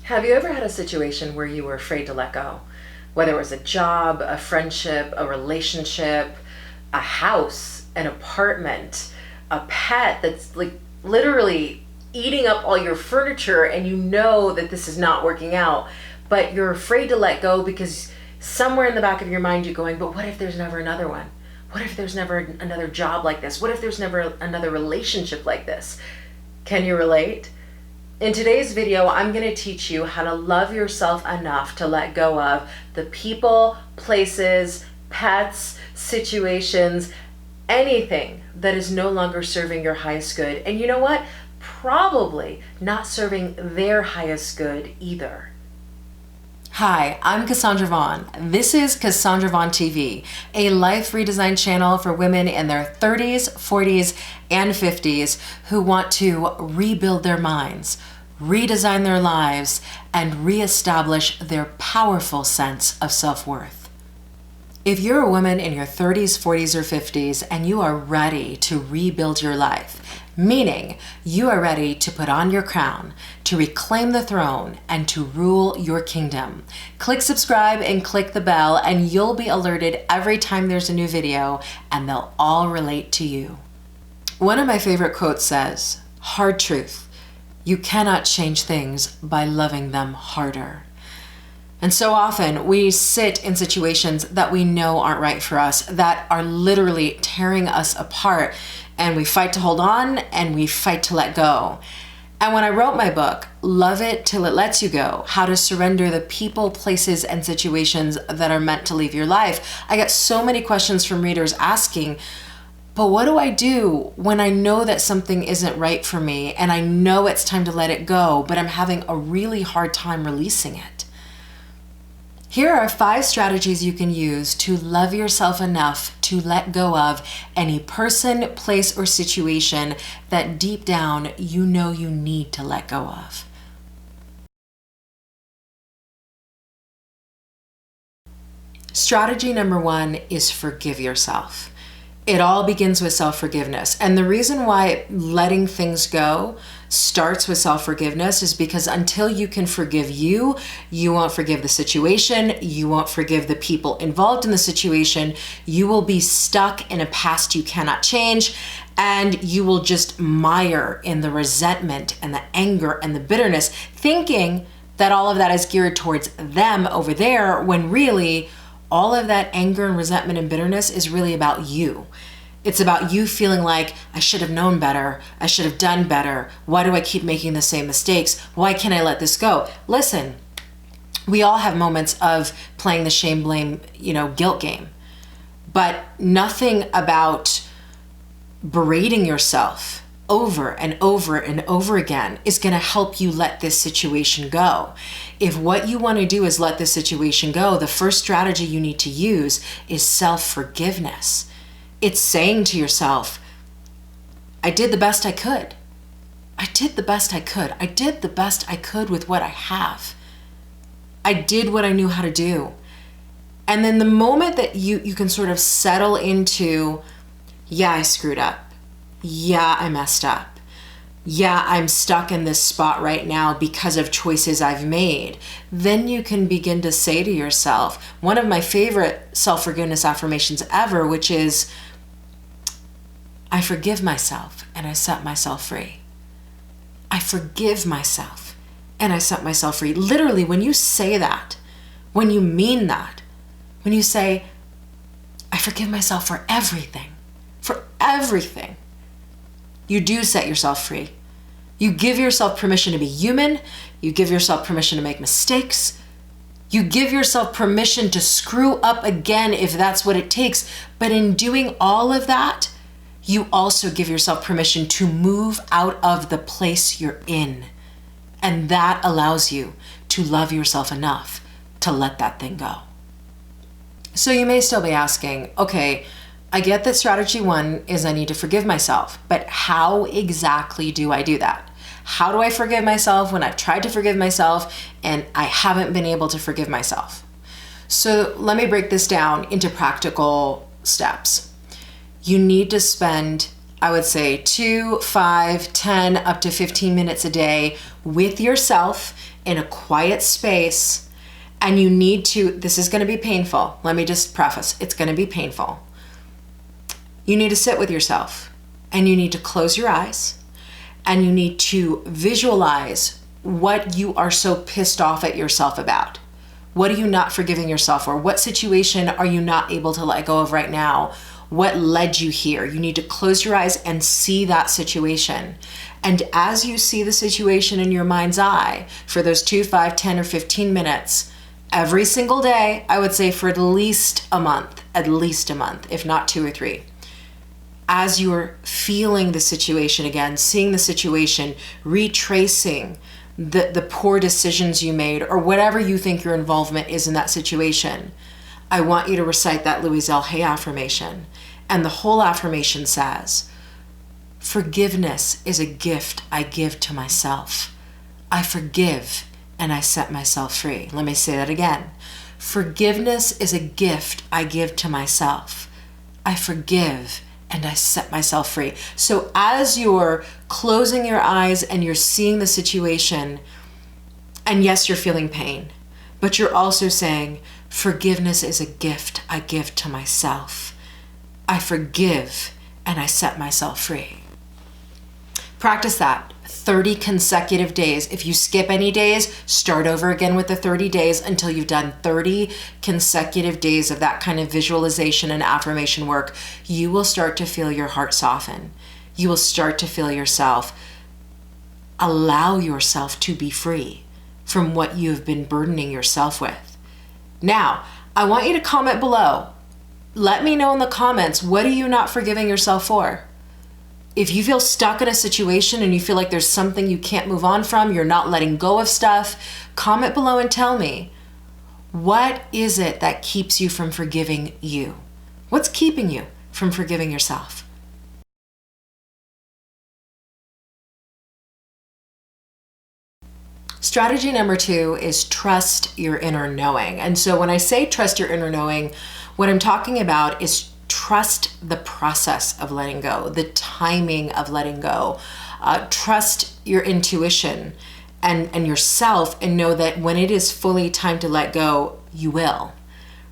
Have you ever had a situation where you were afraid to let go? Whether it was a job, a friendship, a relationship, a house, an apartment, a pet that's like literally eating up all your furniture, and you know that this is not working out, but you're afraid to let go because somewhere in the back of your mind you're going, but what if there's never another one? What if there's never another job like this? What if there's never another relationship like this? Can you relate? In today's video, I'm going to teach you how to love yourself enough to let go of the people, places, pets, situations, anything that is no longer serving your highest good. And you know what? Probably not serving their highest good either. Hi, I'm Cassandra Vaughn. This is Cassandra Vaughn TV, a life redesign channel for women in their 30s, 40s, and 50s who want to rebuild their minds, redesign their lives, and reestablish their powerful sense of self-worth. If you're a woman in your 30s, 40s, or 50s and you are ready to rebuild your life, meaning you are ready to put on your crown, to reclaim the throne, and to rule your kingdom, click subscribe and click the bell and you'll be alerted every time there's a new video, and they'll all relate to you. One of my favorite quotes says, "Hard truth, you cannot change things by loving them harder." And so often we sit in situations that we know aren't right for us, that are literally tearing us apart, and we fight to hold on and we fight to let go. And when I wrote my book, Love It Till It Lets You Go, How to Surrender the People, Places, and Situations That Are Meant to Leave Your Life, I got so many questions from readers asking, but what do I do when I know that something isn't right for me and I know it's time to let it go, but I'm having a really hard time releasing it? Here are 5 strategies you can use to love yourself enough to let go of any person, place, or situation that deep down you know you need to let go of. Strategy number 1 is forgive yourself. It all begins with self-forgiveness. And the reason why letting things go starts with self-forgiveness is because until you can forgive you, you won't forgive the situation, you won't forgive the people involved in the situation, you will be stuck in a past you cannot change, and you will just mire in the resentment and the anger and the bitterness, thinking that all of that is geared towards them over there, when really all of that anger and resentment and bitterness is really about you. It's about you feeling like, I should have known better. I should have done better. Why do I keep making the same mistakes? Why can't I let this go? Listen, we all have moments of playing the shame, blame, guilt game. But nothing about berating yourself over and over and over again is going to help you let this situation go. If what you want to do is let this situation go, the first strategy you need to use is self-forgiveness. It's saying to yourself, I did the best I could. I did the best I could. I did the best I could with what I have. I did what I knew how to do. And then the moment that you can sort of settle into, yeah, I screwed up. Yeah, I messed up. Yeah, I'm stuck in this spot right now because of choices I've made. Then you can begin to say to yourself, one of my favorite self-forgiveness affirmations ever, which is, I forgive myself and I set myself free. I forgive myself and I set myself free. Literally, when you say that, when you mean that, when you say, I forgive myself for everything, you do set yourself free. You give yourself permission to be human. You give yourself permission to make mistakes. You give yourself permission to screw up again if that's what it takes. But in doing all of that, you also give yourself permission to move out of the place you're in. And that allows you to love yourself enough to let that thing go. So you may still be asking, okay, I get that strategy 1 is I need to forgive myself, but how exactly do I do that? How do I forgive myself when I've tried to forgive myself and I haven't been able to forgive myself? So let me break this down into practical steps. You need to spend, I would say, 2, 5, 10, up to 15 minutes a day with yourself in a quiet space, and you need to, this is going to be painful. Let me just preface, it's going to be painful. You need to sit with yourself, and you need to close your eyes, and you need to visualize what you are so pissed off at yourself about. What are you not forgiving yourself for? What situation are you not able to let go of right now? What led you here? You need to close your eyes and see that situation. And as you see the situation in your mind's eye for those 2, 5, 10, or 15 minutes, every single day, I would say for at least a month, if not 2 or 3. As you're feeling the situation again, seeing the situation, retracing the poor decisions you made, or whatever you think your involvement is in that situation, I want you to recite that Louise L. Hay affirmation. And the whole affirmation says, forgiveness is a gift I give to myself. I forgive and I set myself free. Let me say that again. Forgiveness is a gift I give to myself. I forgive and I set myself free. So as you're closing your eyes and you're seeing the situation, and yes, you're feeling pain, but you're also saying, forgiveness is a gift I give to myself. I forgive and I set myself free. Practice that 30 consecutive days. If you skip any days, start over again with the 30 days until you've done 30 consecutive days of that kind of visualization and affirmation work. You will start to feel your heart soften. You will start to feel yourself allow yourself to be free from what you've been burdening yourself with. Now, I want you to comment below. Let me know in the comments, what are you not forgiving yourself for? If you feel stuck in a situation and you feel like there's something you can't move on from, you're not letting go of stuff, comment below and tell me, what is it that keeps you from forgiving you? What's keeping you from forgiving yourself? Strategy number 2 is trust your inner knowing. And so when I say trust your inner knowing, what I'm talking about is trust the process of letting go, the timing of letting go. Trust your intuition and yourself, and know that when it is fully time to let go, you will.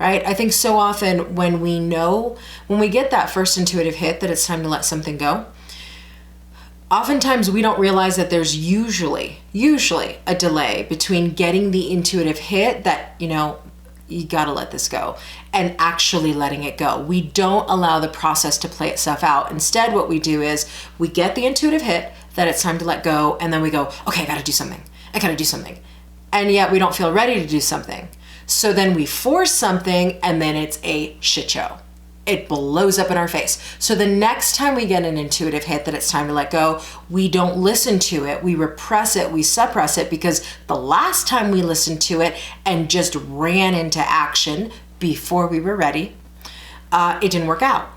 Right? I think so often when we get that first intuitive hit that it's time to let something go, oftentimes we don't realize that there's usually a delay between getting the intuitive hit that, you gotta let this go, and actually letting it go. We don't allow the process to play itself out. Instead, what we do is we get the intuitive hit that it's time to let go, and then we go, okay, I gotta do something. And yet we don't feel ready to do something. So then we force something, and then it's a shit show. It blows up in our face. So the next time we get an intuitive hit that it's time to let go, we don't listen to it. We repress it, we suppress it, because the last time we listened to it and just ran into action before we were ready, it didn't work out.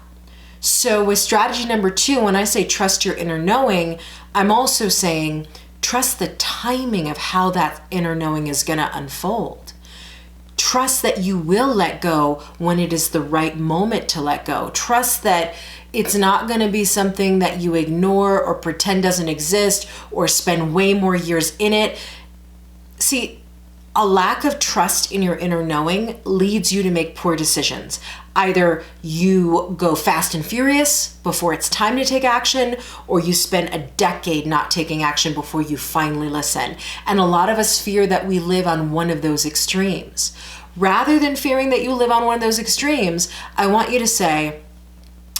So with strategy number 2, when I say trust your inner knowing, I'm also saying trust the timing of how that inner knowing is gonna unfold. Trust that you will let go when it is the right moment to let go. Trust that it's not going to be something that you ignore or pretend doesn't exist or spend way more years in it. See, a lack of trust in your inner knowing leads you to make poor decisions. Either you go fast and furious before it's time to take action, or you spend a decade not taking action before you finally listen. And a lot of us fear that we live on one of those extremes. Rather than fearing that you live on one of those extremes, I want you to say,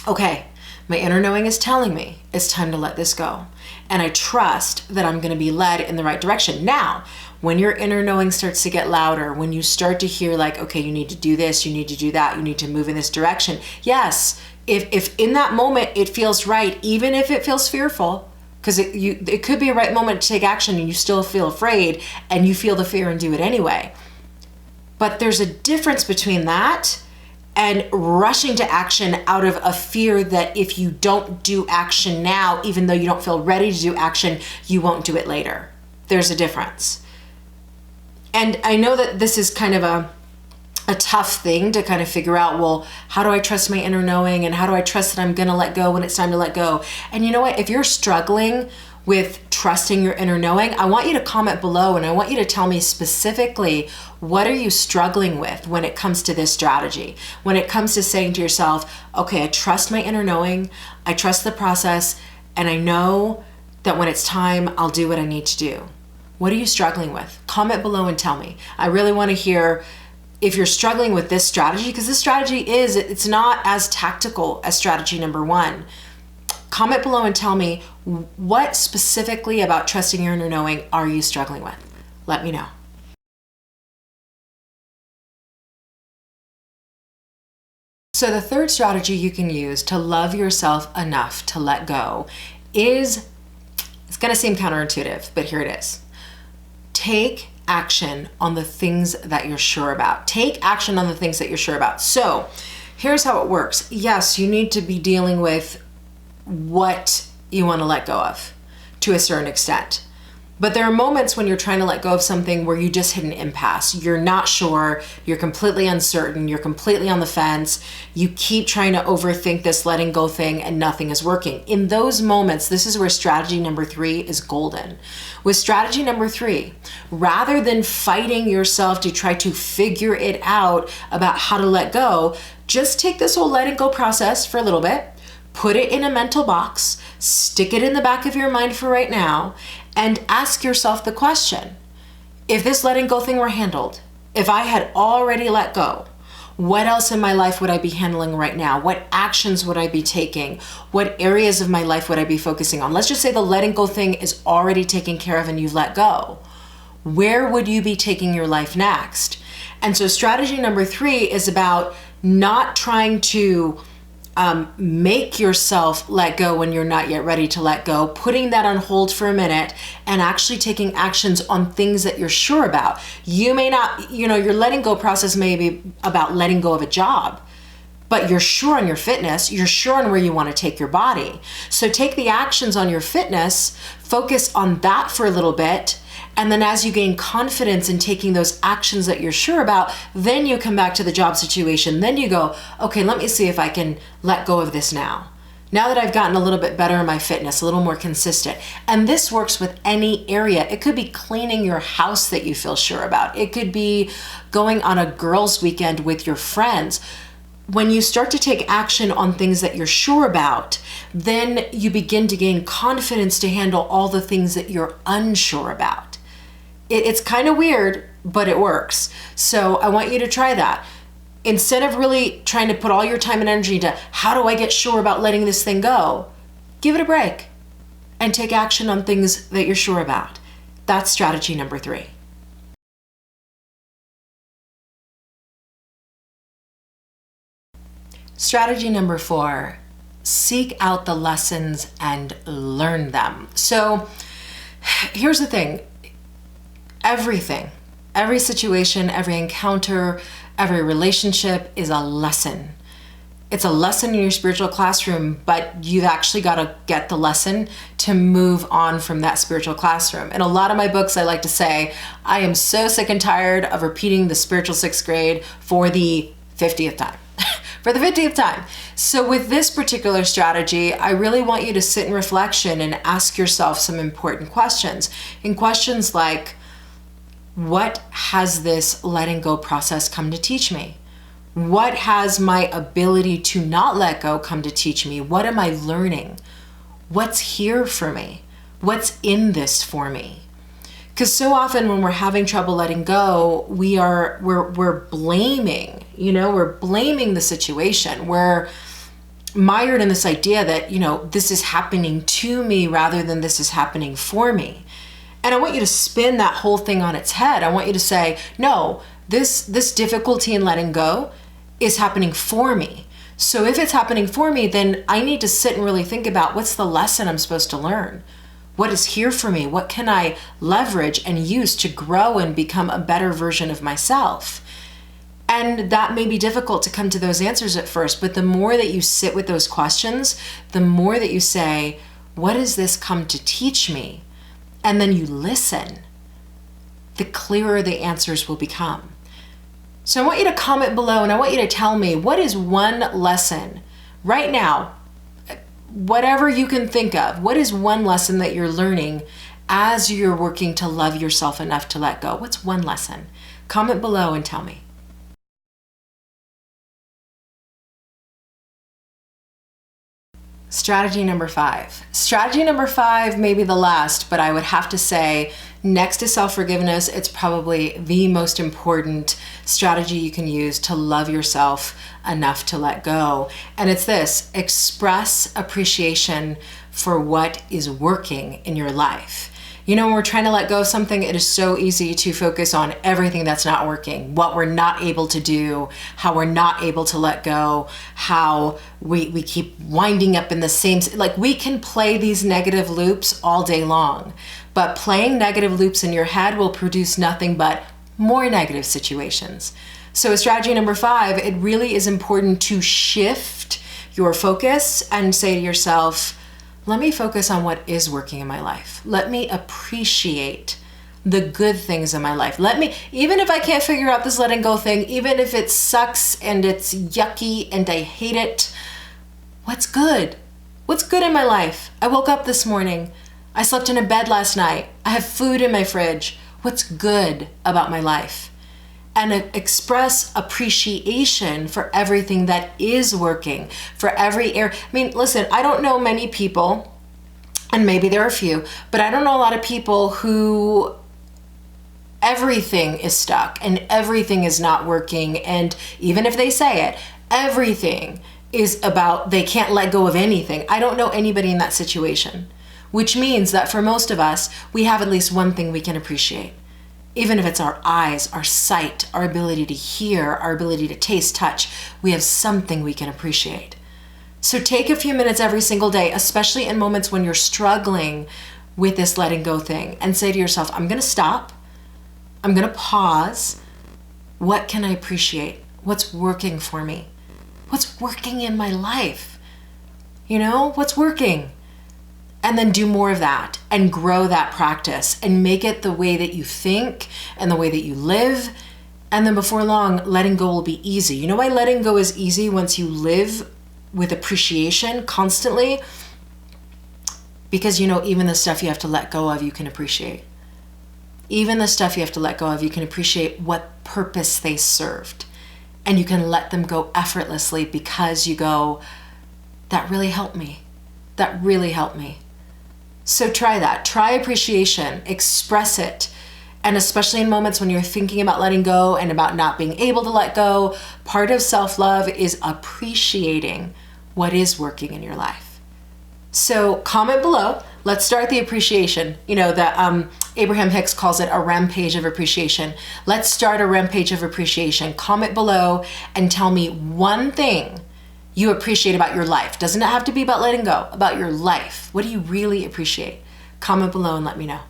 okay, my inner knowing is telling me it's time to let this go. And I trust that I'm going to be led in the right direction. Now, when your inner knowing starts to get louder, when you start to hear like, okay, you need to do this, you need to do that, you need to move in this direction. Yes, if in that moment it feels right, even if it feels fearful, because it could be a right moment to take action and you still feel afraid and you feel the fear and do it anyway. But there's a difference between that and rushing to action out of a fear that if you don't do action now, even though you don't feel ready to do action, you won't do it later. There's a difference. And I know that this is kind of a tough thing to kind of figure out, well, how do I trust my inner knowing, and how do I trust that I'm going to let go when it's time to let go? And you know what? If you're struggling with trusting your inner knowing, I want you to comment below and I want you to tell me specifically, what are you struggling with when it comes to this strategy? When it comes to saying to yourself, okay, I trust my inner knowing, I trust the process, and I know that when it's time, I'll do what I need to do. What are you struggling with? Comment below and tell me. I really want to hear if you're struggling with this strategy, because this strategy it's not as tactical as strategy number 1. Comment below and tell me, what specifically about trusting your inner knowing are you struggling with? Let me know. So the third strategy you can use to love yourself enough to let go is, it's going to seem counterintuitive, but here it is. Take action on the things that you're sure about. Take action on the things that you're sure about. So here's how it works. Yes, you need to be dealing with what you want to let go of to a certain extent. But there are moments when you're trying to let go of something where you just hit an impasse. You're not sure, you're completely uncertain, you're completely on the fence. You keep trying to overthink this letting go thing and nothing is working. In those moments, this is where strategy number 3 is golden. With strategy number 3, rather than fighting yourself to try to figure it out about how to let go, just take this whole letting go process for a little bit, put it in a mental box, stick it in the back of your mind for right now, and ask yourself the question, if this letting go thing were handled, if I had already let go, what else in my life would I be handling right now? What actions would I be taking? What areas of my life would I be focusing on? Let's just say the letting go thing is already taken care of and you've let go. Where would you be taking your life next? And so strategy number 3 is about not trying to make yourself let go when you're not yet ready to let go, putting that on hold for a minute and actually taking actions on things that you're sure about. You may not, your letting go process may be about letting go of a job, but you're sure on your fitness, you're sure on where you want to take your body. So take the actions on your fitness, focus on that for a little bit, and then as you gain confidence in taking those actions that you're sure about, then you come back to the job situation. Then you go, okay, let me see if I can let go of this now. Now that I've gotten a little bit better in my fitness, a little more consistent. And this works with any area. It could be cleaning your house that you feel sure about. It could be going on a girls' weekend with your friends. When you start to take action on things that you're sure about, then you begin to gain confidence to handle all the things that you're unsure about. It's kind of weird, but it works. So I want you to try that. Instead of really trying to put all your time and energy into how do I get sure about letting this thing go, give it a break and take action on things that you're sure about. That's strategy number 3. Strategy number 4, seek out the lessons and learn them. So here's the thing. Everything, every situation, every encounter, every relationship is a lesson. It's a lesson in your spiritual classroom, but you've actually got to get the lesson to move on from that spiritual classroom. In a lot of my books, I like to say, I am so sick and tired of repeating the spiritual 6th grade for the 50th time. For the 50th time. So with this particular strategy, I really want you to sit in reflection and ask yourself some important questions. And questions like, what has this letting go process come to teach me? What has my ability to not let go come to teach me? What am I learning? What's here for me? What's in this for me? Because so often when we're having trouble letting go, we're blaming, we're blaming the situation. We're mired in this idea that, this is happening to me rather than this is happening for me. And I want you to spin that whole thing on its head. I want you to say, no, this difficulty in letting go is happening for me. So if it's happening for me, then I need to sit and really think about what's the lesson I'm supposed to learn? What is here for me? What can I leverage and use to grow and become a better version of myself? And that may be difficult to come to those answers at first, but the more that you sit with those questions, the more that you say, what does this come to teach me? And then you listen, the clearer the answers will become. So I want you to comment below and I want you to tell me, what is one lesson right now, whatever you can think of. What is one lesson that you're learning as you're working to love yourself enough to let go? What's one lesson? Comment below and tell me. Strategy number 5. Strategy number 5 may be the last, but I would have to say next to self-forgiveness, it's probably the most important strategy you can use to love yourself enough to let go. And it's this: express appreciation for what is working in your life. You know, when we're trying to let go of something, it is so easy to focus on everything that's not working, what we're not able to do, how we're not able to let go, how we keep winding up in the same, like we can play these negative loops all day long, but playing negative loops in your head will produce nothing but more negative situations. So strategy number 5, it really is important to shift your focus and say to yourself, let me focus on what is working in my life. Let me appreciate the good things in my life. Let me, even if I can't figure out this letting go thing, even if it sucks and it's yucky and I hate it, what's good? What's good in my life? I woke up this morning. I slept in a bed last night. I have food in my fridge. What's good about my life? And express appreciation for everything that is working, for every area. I mean, listen, I don't know many people, and maybe there are a few, but I don't know a lot of people who everything is stuck and everything is not working. And even if they say it, everything is about they can't let go of anything. I don't know anybody in that situation, which means that for most of us, we have at least one thing we can appreciate. Even if it's our eyes, our sight, our ability to hear, our ability to taste, touch, we have something we can appreciate. So take a few minutes every single day, especially in moments when you're struggling with this letting go thing, and say to yourself, I'm going to stop. I'm going to pause. What can I appreciate? What's working for me? What's working in my life? You know, what's working? And then do more of that and grow that practice and make it the way that you think and the way that you live. And then before long, letting go will be easy. You know why letting go is easy once you live with appreciation constantly? Because, you know, even the stuff you have to let go of, you can appreciate. Even the stuff you have to let go of, you can appreciate what purpose they served. And you can let them go effortlessly because you go, that really helped me. That really helped me. So try that. Try appreciation, express it. And especially in moments when you're thinking about letting go and about not being able to let go, part of self-love is appreciating what is working in your life. So comment below. Let's start the appreciation. You know, that Abraham Hicks calls it a rampage of appreciation. Let's start a rampage of appreciation. Comment below and tell me one thing you appreciate about your life. Doesn't it have to be about letting go? About your life. What do you really appreciate? Comment below and let me know.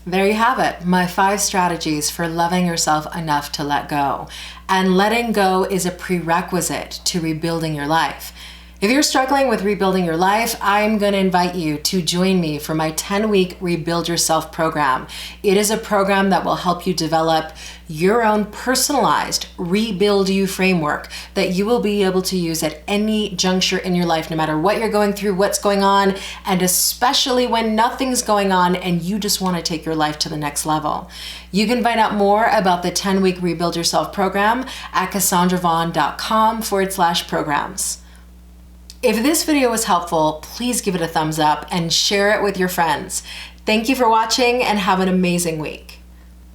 There you have it, my 5 strategies for loving yourself enough to let go. And letting go is a prerequisite to rebuilding your life. If you're struggling with rebuilding your life, I'm going to invite you to join me for my 10-week Rebuild Yourself program. It is a program that will help you develop your own personalized Rebuild You framework that you will be able to use at any juncture in your life, no matter what you're going through, what's going on, and especially when nothing's going on and you just want to take your life to the next level. You can find out more about the 10-week Rebuild Yourself program at CassandraVaughn.com/programs. If this video was helpful, please give it a thumbs up and share it with your friends. Thank you for watching and have an amazing week.